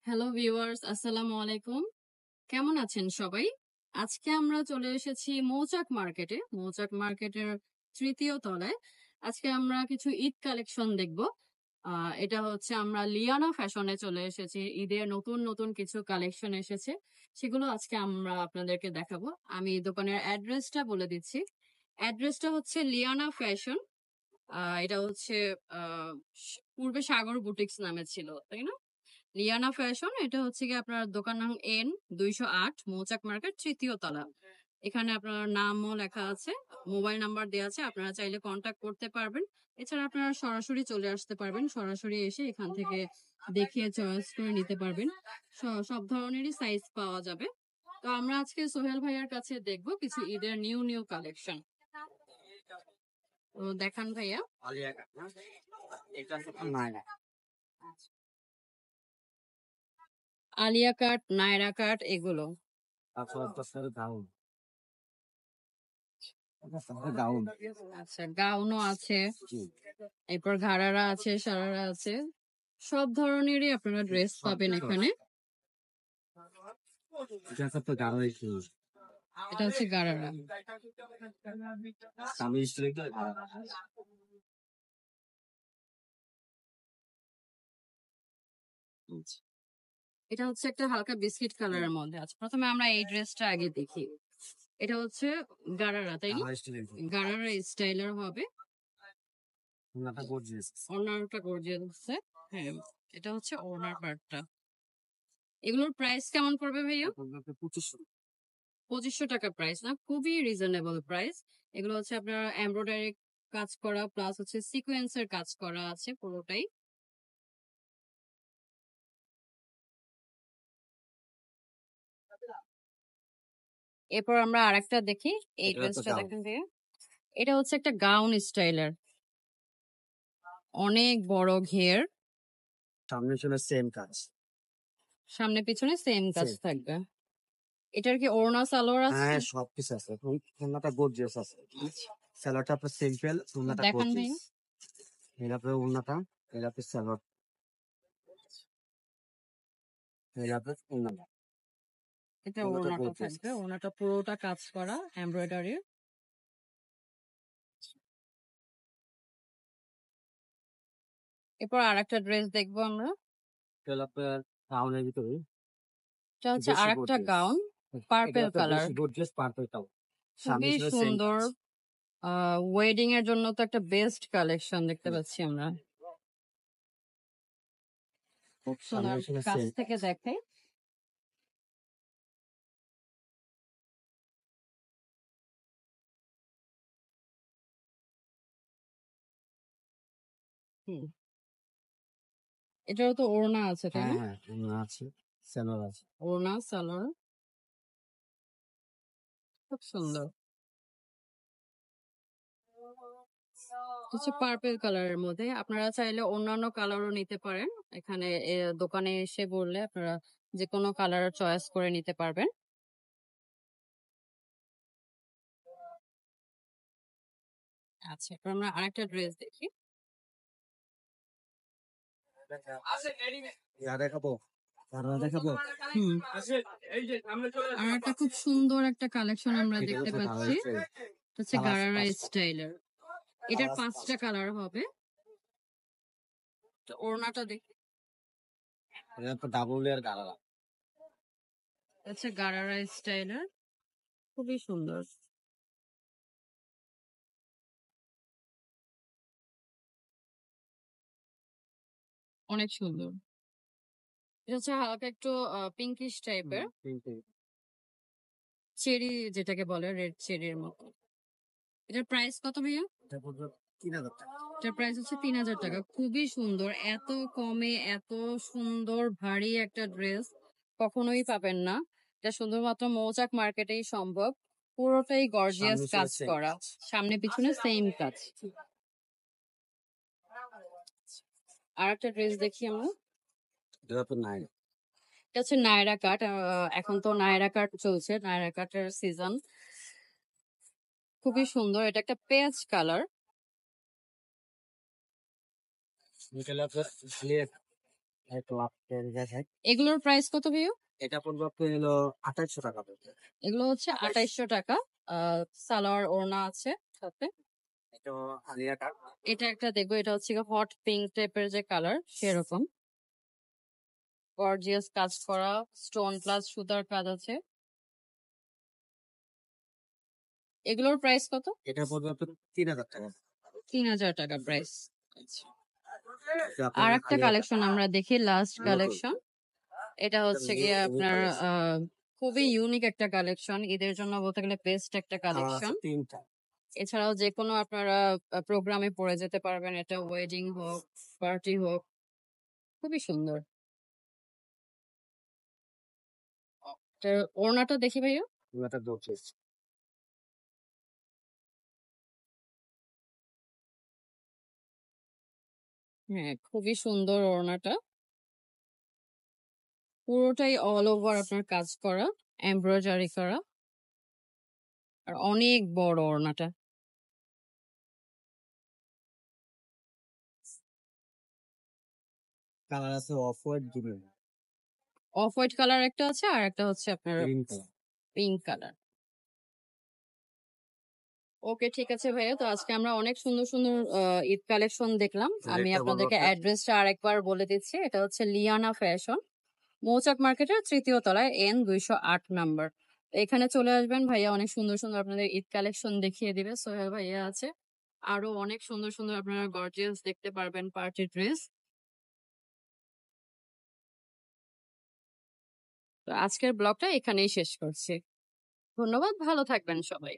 Hello viewers, আসসালামু আলাইকুম। কেমন আছেন সবাই? আজকে আমরা চলে এসেছি মৌচাক মার্কেটের তৃতীয় তলায়। আজকে আমরা কিছু ঈদ কালেকশন দেখব। এটা হচ্ছে আমরা লিয়ানা ফ্যাশনে চলে এসেছি। ঈদের নতুন নতুন কিছু কালেকশন এসেছে। সেগুলো আজকে আমরা আপনাদেরকে দেখাবো। আমি দোকানের অ্যাড্রেসটা বলে দিচ্ছি। অ্যাড্রেসটা হচ্ছে লিয়ানা ফ্যাশন। এটা হচ্ছে পূর্বে সাগর বুটিক্স নামে ছিল, তাই না? লিয়ানা ফ্যাশন, এটা হচ্ছে কি আপনার দোকান নং N 208, মৌচাক মার্কেট, তৃতীয় তলা। এখানে আপনার নামও লেখা আছে, মোবাইল নাম্বার দেওয়া আছে, আপনারা চাইলে কন্ট্যাক্ট করতে পারবেন। এছাড়া আপনারা সরাসরি চলে আসতে পারবেন, সরাসরি এসে এখান থেকে দেখিয়ে চয়েস করে নিতে পারবেন। সব ধরনেরই সাইজ পাওয়া যাবে। তো আমরা আজকে সোহেল ভাইয়ার কাছে দেখবো কিছু ঈদের নিউ নিউ কালেকশন। তো দেখান ভাইয়া। আলিয়া কাট, নায়রা কাট, এগুলো। আচ্ছা, গাউনও আছে, এরপর ঘাড়ারা আছে, সারারা আছে, সব ধরনেরই আপনারা ড্রেস পাবেন এখানে। এটা হচ্ছে গারারা। এটা হচ্ছে একটা হালকা বিস্কিট কালারের মধ্যে আছে। প্রথমে আমরা এই ড্রেসটা আগে দেখি। এটা হচ্ছে গারারা, তাই না? গারারা স্টাইলার হবে। ওড়নাটা গর্জিয়াস আছে। হ্যাঁ, এটা হচ্ছে ওড়নার পার্টটা। এগুলোর প্রাইস কেমন পড়বে ভাইয়া? 2500 টাকা প্রাইস না, খুবই রিজনেবল প্রাইস। এগুলো হচ্ছে আপনার এমব্রয়ডারি কাজ করা প্লাস হচ্ছে সিকোয়েন্সের কাজ করা আছে পুরোটাই। এরপর আমরা আরেকটা দেখি, এই ড্রেসটা দেখেন ভাইয়া। এটা হচ্ছে একটা গাউন স্টাইলার, অনেক বড় ঘের, সামনে পিছনে সেম কাজ থাকবে। এটার কি ওড়না সালোয়ার আছে? সবকিছু আছে। ওড়নাটা গর্জিয়াস আছে। সালোয়ারটা আপনার সিম্পল, ওড়নাটা দেখান ভাইয়া। গর্জিয়াস। এটা আপনার ওড়নাটা, এটা আপনার সালোয়ার, এটা আপনার ওড়নাটা। এটা ওড়নাটা ওড়নাটা গর্জিয়াস। থাকবে, ওড়নাটা পুরোটা কাজ করা এমব্রয়ডারি। এরপর আরেকটা ড্রেস দেখবো আমরা। এটা হলো আপনার গাউনের ভিতরে এটা হচ্ছে বেশি আরেকটা গর্জিয়াস। গাউন, এটা পার্পেল আপনার কালার, বেশি গর্জিয়াস পার্পল টাও। সামনে খুবই ছিল সেম সুন্দর। কাজ। ওয়েডিং এর জন্য তো একটা বেস্ট কালেকশন দেখতে পাচ্ছি আমরা। খুব সামনে সুন্দর, ছিল কাছ সেম থেকে কাজ। দেখাই। হুম, এটারও তো ওড়না আছে, তাই হ্যাঁ না? হ্যাঁ, ওড়না আছে, সালোয়ার আছে। ওড়না সালোয়ার খুব সুন্দর। হচ্ছে পার্পল কালারের মধ্যে, আপনারা চাইলে অন্যান্য কালারও নিতে পারেন। এখানে দোকানে এসে বললে আপনারা যে কোনো কালার চয়েস করে নিতে পারবেন। আচ্ছা, এবার আমরা আরেকটা ড্রেস দেখি। ইয়া দেখাবো, কারণ দেখাবো। হুম, আর একটা খুব সুন্দর একটা কালেকশন আমরা এটা দেখতে হচ্ছে পাচ্ছি। গাউনের ট্রেন। এটা হচ্ছে গারারা স্টাইলের। এটার কালার 5টা কালার হবে। তো ওড়নাটা দেখি। এটা তো ডাবল লেয়ার গালালা। এটা হচ্ছে গারারা স্টাইলের, খুবই সুন্দর, অনেক সুন্দর। এটা হচ্ছে হালকা একটু পিঙ্কিশ টাইপের, চেরি যেটাকে বলে, রেড চেরির মতো। এটার প্রাইস কত ভাইয়া? এটা পড়বে 3000 টাকা। এটার প্রাইস হচ্ছে 3000 টাকা। খুবই সুন্দর, এত কমে এত সুন্দর ভারী একটা ড্রেস কখনোই পাবেন না। এটা শুধুমাত্র মৌচাক মার্কেটেই সম্ভব। পুরোটাই গর্জিয়াস সামনে ছিল কাজ সেম করা, কাজ। সামনে পিছনে সেম কাজ। আর একটা ড্রেস দেখি আমরা। এটা আপনার নাই। এটা হচ্ছে নায়রা কাট। এখন তো নায়রা কাট চলছে, নায়রা কাটের সিজন। খুবই সুন্দর, এটা একটা পেঁয়াজ কালার। এটা হলো আপনার লেয়ার, একটু আপনি দেখাই। এগুলোর প্রাইস কত ভাইয়া? এটা পড়বে আপনার হলো 2800 টাকা পড়বে। এগুলো হচ্ছে ২৮০০ টাকা। সালোয়ার ওড়না আছে সাথে। এটা আলিয়া কাট। এটা একটা দেখবো, এটা হচ্ছে হট পিঙ্ক টাইপের যে কালার সেরকম। গর্জিয়াস কাজ করা, স্টোন প্লাস সুতার কাজ আছে। এগুলোর প্রাইস কত? এটা পড়বে আপনার 3000 টাকা। ৩০০০ টাকা প্রাইস। এটা আর আপনার একটা আলিয়া কাট কালেকশন আমরা দেখি, লাস্ট নতুন। কালেকশন। এটা এটা হচ্ছে নিউ গিয়ে নিউ আপনার কালেকশন। খুবই ইউনিক একটা কালেকশন, ঈদের জন্য বলতে গেলে বেস্ট একটা কালার আছে কালেকশন। 3টা। এছাড়াও যে কোনো আপনারা প্রোগ্রামে পরে যেতে পারবেন, এটা ওয়েডিং হোক, পার্টি হোক, খুবই সুন্দর। এটার ওড়নাটা দেখি ভাইয়া। এটা দোচেস। হ্যাঁ, খুবই সুন্দর ওড়নাটা। পুরোটাই অল ওভার আপনার কাজ করা, এমব্রয়ডারি করা, আর অনেক বড় ওড়নাটা। কালার আছে off white green. Off white colour একটা আছে, আর একটা হচ্ছে আপনার green colour. Pink colour. Okay, ঠিক আছে ভাইয়া। তো আজকে আমরা অনেক সুন্দর সুন্দর ঈদ কালেকশন দেখলাম। আমি রেটটা বলবো আপনাদেরকে আপনার। অ্যাড্রেসটা আরেকবার বলে দিচ্ছি। এটা হচ্ছে লিয়ানা ফ্যাশন, মৌচাক মার্কেটের ৩য় তলায়, N ২০৮ নাম্বার। এখানে চলে আসবেন, ভাইয়া অনেক সুন্দর সুন্দর আপনাদের ঈদ কালেকশন দেখিয়ে দিবে। সোহেল ভাইয়া আছে, আরো অনেক সুন্দর সুন্দর আপনারা গর্জিয়াস দেখতে পারবেন পার্টি ড্রেস। তো আজকের ব্লগটা এখানেই শেষ করছি। ধন্যবাদ, ভালো থাকবেন সবাই।